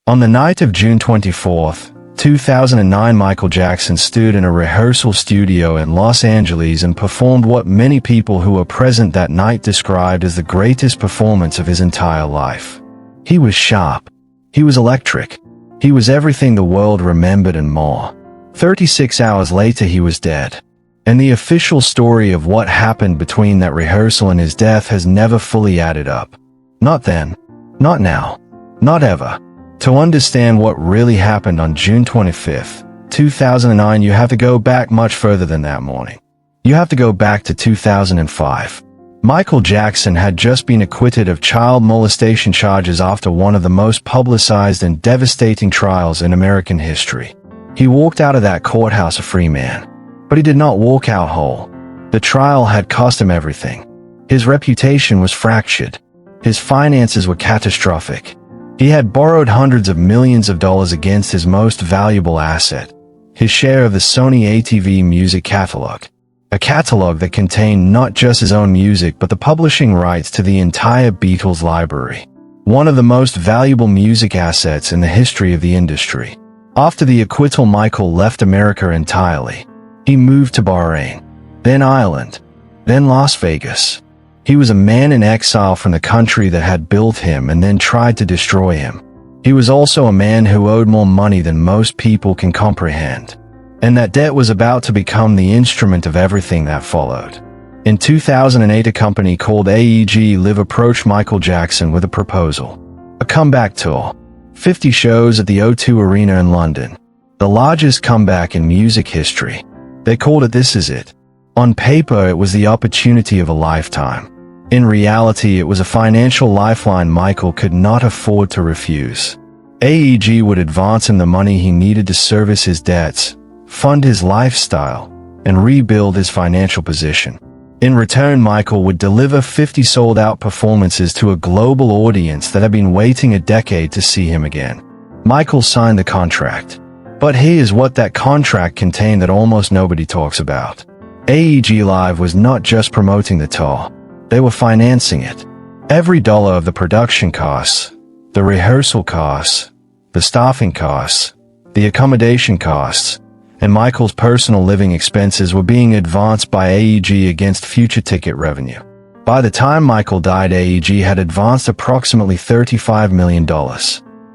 On the night of June 24, 2009, Michael Jackson stood in a rehearsal studio in Los Angeles and performed what many people who were present that night described as the greatest performance of his entire life. He was sharp. He was electric. He was everything the world remembered and more. 36 hours later, he was dead. And the official story of what happened between that rehearsal and his death has never fully added up. Not then. Not now. Not ever. To understand what really happened on June 25, 2009, you have to go back much further than that morning. You have to go back to 2005. Michael Jackson had just been acquitted of child molestation charges after one of the most publicized and devastating trials in American history. He walked out of that courthouse a free man. But he did not walk out whole. The trial had cost him everything. His reputation was fractured. His finances were catastrophic. He had borrowed hundreds of millions of dollars against his most valuable asset, his share of the Sony ATV music catalog. A catalog that contained not just his own music but the publishing rights to the entire Beatles library. One of the most valuable music assets in the history of the industry. After the acquittal, Michael left America entirely. He moved to Bahrain, then Ireland, then Las Vegas. He was a man in exile from the country that had built him and then tried to destroy him. He was also a man who owed more money than most people can comprehend. And that debt was about to become the instrument of everything that followed. In 2008, a company called AEG Live approached Michael Jackson with a proposal. A comeback tour. 50 shows at the O2 Arena in London. The largest comeback in music history. They called it This Is It. On paper, it was the opportunity of a lifetime. In reality, it was a financial lifeline Michael could not afford to refuse. AEG would advance him the money he needed to service his debts, fund his lifestyle, and rebuild his financial position. In return, Michael would deliver 50 sold-out performances to a global audience that had been waiting a decade to see him again. Michael signed the contract. But here's what that contract contained that almost nobody talks about. AEG Live was not just promoting the tour. They were financing it. Every dollar of the production costs, the rehearsal costs, the staffing costs, the accommodation costs, and Michael's personal living expenses were being advanced by AEG against future ticket revenue. By the time Michael died, AEG had advanced approximately $35 million.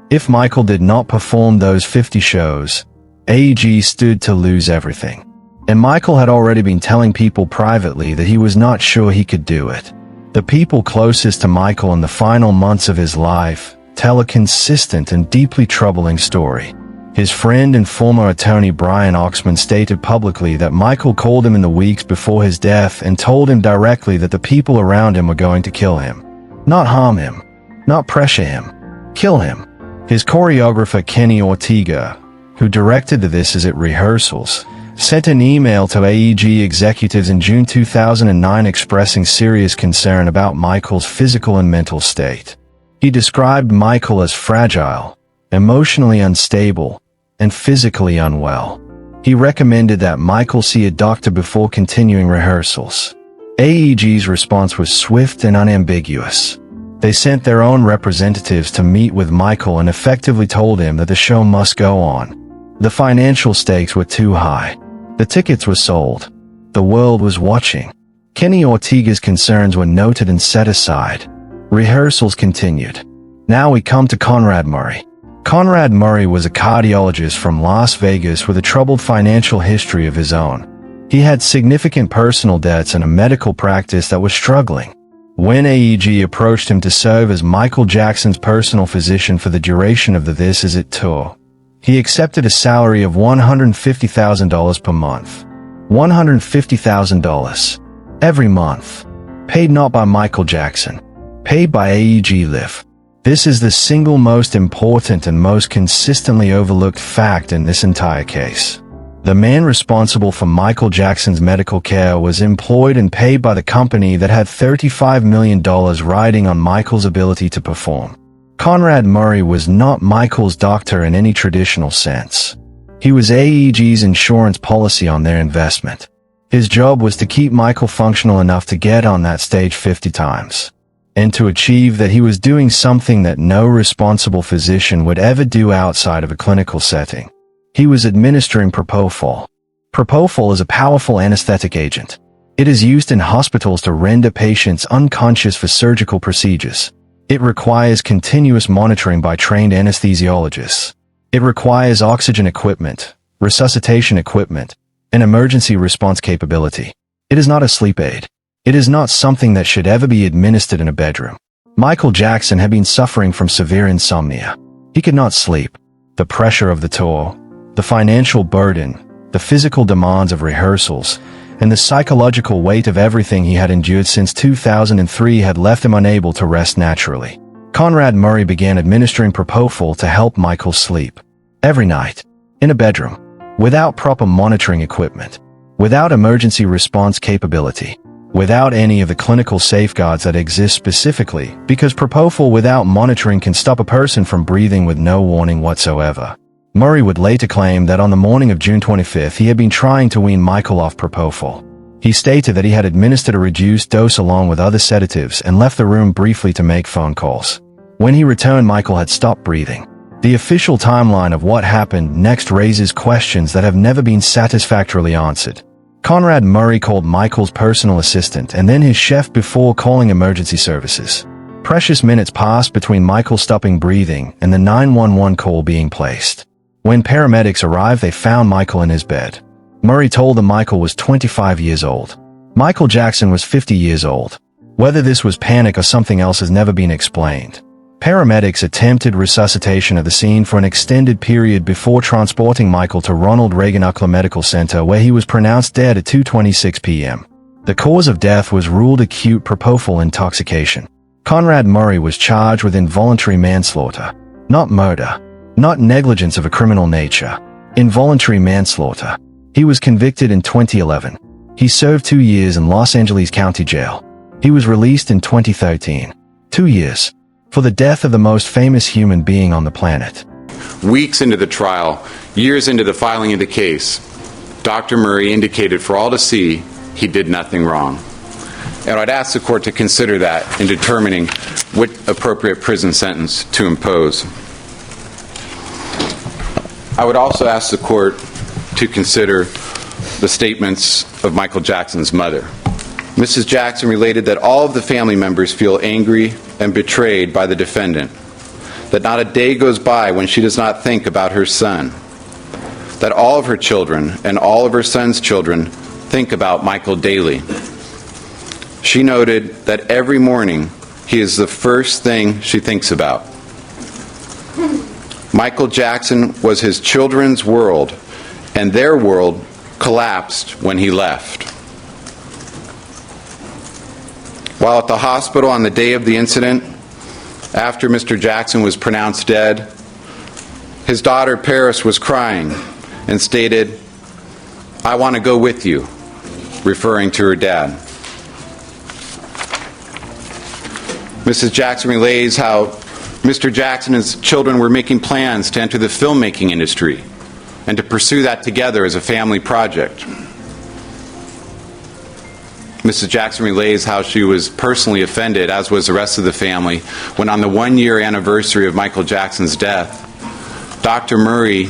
If Michael did not perform those 50 shows, AEG stood to lose everything. And Michael had already been telling people privately that he was not sure he could do it. The people closest to Michael in the final months of his life tell a consistent and deeply troubling story. His friend and former attorney Brian Oxman stated publicly that Michael called him in the weeks before his death and told him directly that the people around him were going to kill him. Not harm him. Not pressure him. Kill him. His choreographer Kenny Ortega, who directed the This Is It rehearsals, sent an email to AEG executives in June 2009 expressing serious concern about Michael's physical and mental state. He described Michael as fragile, emotionally unstable, and physically unwell. He recommended that Michael see a doctor before continuing rehearsals. AEG's response was swift and unambiguous. They sent their own representatives to meet with Michael and effectively told him that the show must go on. The financial stakes were too high. The tickets were sold. The world was watching. Kenny Ortega's concerns were noted and set aside. Rehearsals continued. Now we come to Conrad Murray. Conrad Murray was a cardiologist from Las Vegas with a troubled financial history of his own. He had significant personal debts and a medical practice that was struggling. When AEG approached him to serve as Michael Jackson's personal physician for the duration of the This Is It tour, he accepted a salary of $150,000 per month. $150,000. Every month. Paid not by Michael Jackson. Paid by AEG Live. This is the single most important and most consistently overlooked fact in this entire case. The man responsible for Michael Jackson's medical care was employed and paid by the company that had $35 million riding on Michael's ability to perform. Conrad Murray was not Michael's doctor in any traditional sense. He was AEG's insurance policy on their investment. His job was to keep Michael functional enough to get on that stage 50 times. and to achieve that he was doing something that no responsible physician would ever do outside of a clinical setting. He was administering propofol. Propofol is a powerful anesthetic agent. It is used in hospitals to render patients unconscious for surgical procedures. It requires continuous monitoring by trained anesthesiologists. It requires oxygen equipment, resuscitation equipment, and emergency response capability. It is not a sleep aid. It is not something that should ever be administered in a bedroom. Michael Jackson had been suffering from severe insomnia. He could not sleep. The pressure of the tour, the financial burden, the physical demands of rehearsals, and the psychological weight of everything he had endured since 2003 had left him unable to rest naturally. Conrad Murray began administering propofol to help Michael sleep. Every night. In a bedroom. Without proper monitoring equipment. Without emergency response capability. Without any of the clinical safeguards that exist specifically, because propofol without monitoring can stop a person from breathing with no warning whatsoever. Murray would later claim that on the morning of June 25th he had been trying to wean Michael off propofol. He stated that he had administered a reduced dose along with other sedatives and left the room briefly to make phone calls. When he returned, Michael had stopped breathing. The official timeline of what happened next raises questions that have never been satisfactorily answered. Conrad Murray called Michael's personal assistant and then his chef before calling emergency services. Precious minutes passed between Michael stopping breathing and the 911 call being placed. When paramedics arrived, they found Michael in his bed. Murray told them Michael was 25 years old. Michael Jackson was 50 years old. Whether this was panic or something else has never been explained. Paramedics attempted resuscitation of the scene for an extended period before transporting Michael to Ronald Reagan Ucla Medical Center, where he was pronounced dead at 2:26 p.m. The cause of death was ruled acute propofol intoxication. Conrad Murray was charged with involuntary manslaughter, not murder, not negligence of a criminal nature, involuntary manslaughter. He was convicted in 2011. He served 2 years in Los Angeles County Jail. He was released in 2013. 2 years. For the death of the most famous human being on the planet. Weeks into the trial, years into the filing of the case, Dr. Murray indicated for all to see he did nothing wrong. And I'd ask the court to consider that in determining what appropriate prison sentence to impose. I would also ask the court to consider the statements of Michael Jackson's mother. Mrs. Jackson related that all of the family members feel angry and betrayed by the defendant, that not a day goes by when she does not think about her son, that all of her children and all of her son's children think about Michael daily. She noted that every morning he is the first thing she thinks about. Michael Jackson was his children's world, and their world collapsed when he left. While at the hospital on the day of the incident, after Mr. Jackson was pronounced dead, his daughter Paris was crying and stated, "I want to go with you," referring to her dad. Mrs. Jackson relays how Mr. Jackson and his children were making plans to enter the filmmaking industry and to pursue that together as a family project. Mrs. Jackson relays how she was personally offended, as was the rest of the family, when on the 1-year anniversary of Michael Jackson's death, Dr. Murray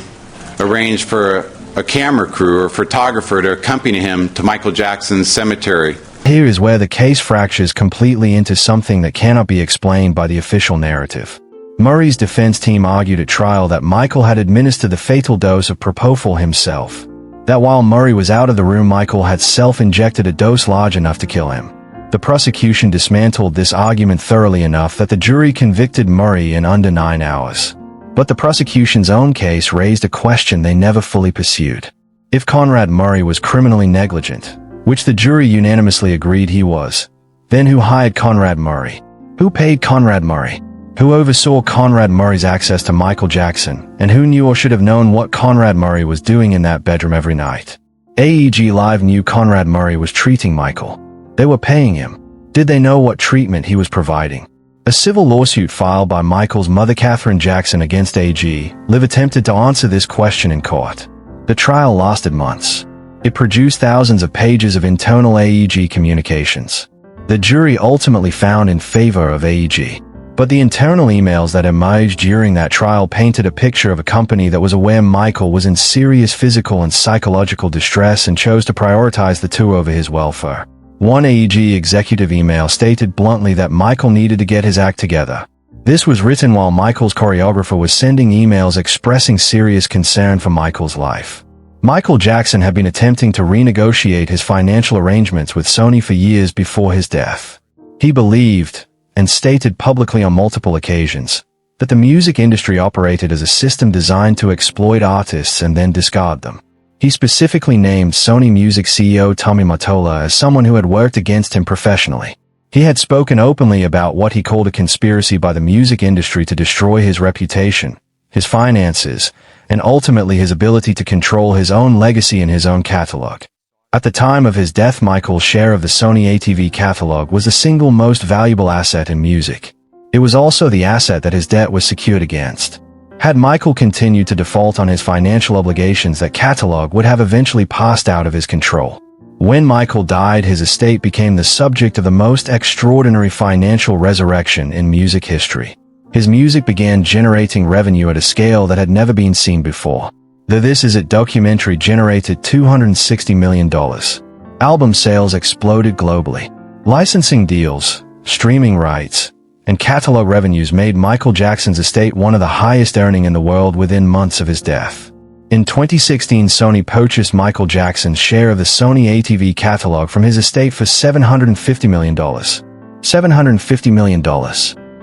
arranged for a camera crew or photographer to accompany him to Michael Jackson's cemetery. Here is where the case fractures completely into something that cannot be explained by the official narrative. Murray's defense team argued at trial that Michael had administered the fatal dose of propofol himself. That while Murray was out of the room, Michael had self-injected a dose large enough to kill him. The prosecution dismantled this argument thoroughly enough that the jury convicted Murray in under 9 hours. But the prosecution's own case raised a question they never fully pursued. If Conrad Murray was criminally negligent, which the jury unanimously agreed he was, then who hired Conrad Murray? Who paid Conrad Murray? Who oversaw Conrad Murray's access to Michael Jackson, and who knew or should have known what Conrad Murray was doing in that bedroom every night? AEG Live knew Conrad Murray was treating Michael. They were paying him. Did they know what treatment he was providing? A civil lawsuit filed by Michael's mother, Katherine Jackson, against AEG Live attempted to answer this question in court. The trial lasted months. It produced thousands of pages of internal AEG communications. The jury ultimately found in favor of AEG. But the internal emails that emerged during that trial painted a picture of a company that was aware Michael was in serious physical and psychological distress and chose to prioritize the two over his welfare. One AEG executive email stated bluntly that Michael needed to get his act together. This was written while Michael's choreographer was sending emails expressing serious concern for Michael's life. Michael Jackson had been attempting to renegotiate his financial arrangements with Sony for years before his death. He believed, and stated publicly on multiple occasions, that the music industry operated as a system designed to exploit artists and then discard them. He specifically named Sony Music CEO Tommy Mottola as someone who had worked against him professionally. He had spoken openly about what he called a conspiracy by the music industry to destroy his reputation, his finances, and ultimately his ability to control his own legacy and his own catalog. At the time of his death, Michael's share of the Sony ATV catalog was the single most valuable asset in music. It was also the asset that his debt was secured against. Had Michael continued to default on his financial obligations, that catalog would have eventually passed out of his control. When Michael died, his estate became the subject of the most extraordinary financial resurrection in music history. His music began generating revenue at a scale that had never been seen before. The This Is It documentary generated $260 million. Album sales exploded globally. Licensing deals, streaming rights, and catalog revenues made Michael Jackson's estate one of the highest earning in the world within months of his death. In 2016, Sony purchased Michael Jackson's share of the Sony ATV catalog from his estate for $750 million. $750 million.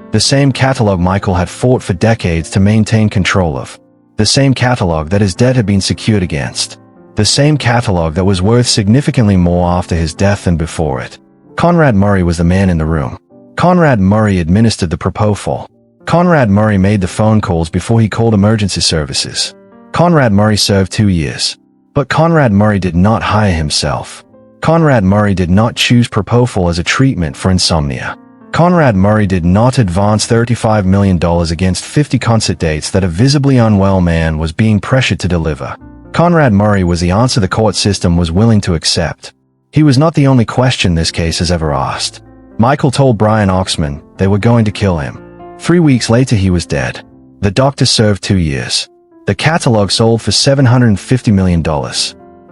The same catalog Michael had fought for decades to maintain control of. The same catalog that his debt had been secured against. The same catalog that was worth significantly more after his death than before it. Conrad Murray was the man in the room. Conrad Murray administered the propofol. Conrad Murray made the phone calls before he called emergency services. Conrad Murray served 2 years. But Conrad Murray did not hire himself. Conrad Murray did not choose propofol as a treatment for insomnia. Conrad Murray did not advance $35 million against 50 concert dates that a visibly unwell man was being pressured to deliver. Conrad Murray was the answer the court system was willing to accept. He was not the only question this case has ever asked. Michael told Brian Oxman they were going to kill him. 3 weeks later he was dead. The doctor served 2 years. The catalog sold for $750 million.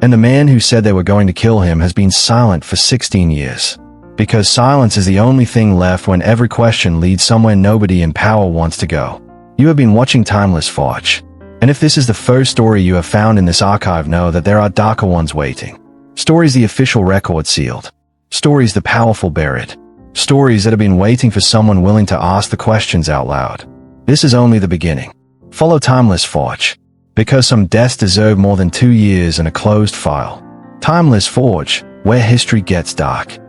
And the man who said they were going to kill him has been silent for 16 years. Because silence is the only thing left when every question leads somewhere nobody in power wants to go. You have been watching Timeless Forge. And if this is the first story you have found in this archive, know that there are darker ones waiting. Stories the official record sealed. Stories the powerful buried. Stories that have been waiting for someone willing to ask the questions out loud. This is only the beginning. Follow Timeless Forge. Because some deaths deserve more than 2 years and a closed file. Timeless Forge, where history gets dark.